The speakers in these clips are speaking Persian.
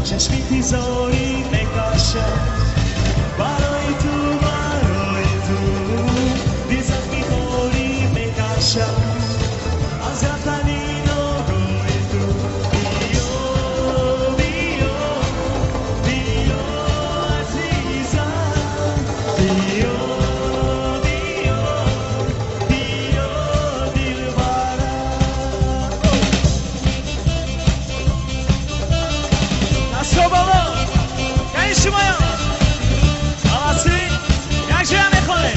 چشمی تیزایی نکاشم برای تو دیزت میخوری میکشم از رفتنی ناروی تو بیا عزیزم بیا دلبرم دستو بابا یعنی شما یا آواسی یک جای میخونه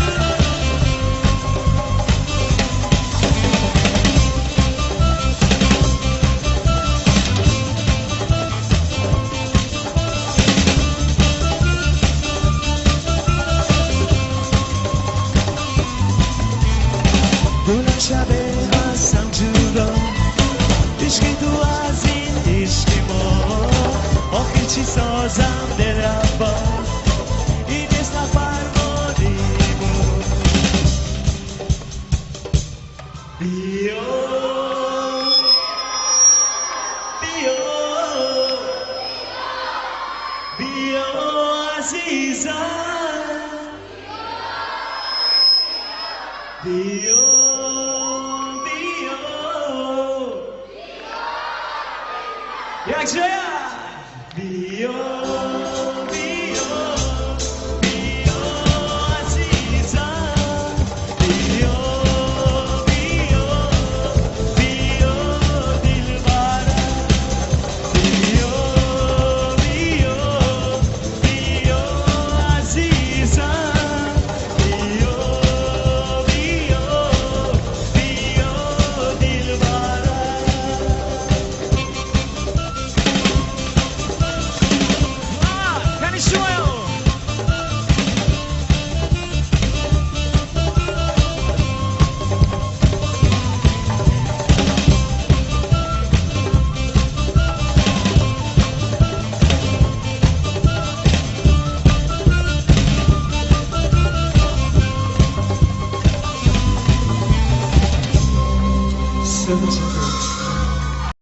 بلند شبه هستم جدا عشقی تو از این عشقی ما آخر چی سازم دلم با این است نفرمانی بود بیا عزیزم بیا یک جای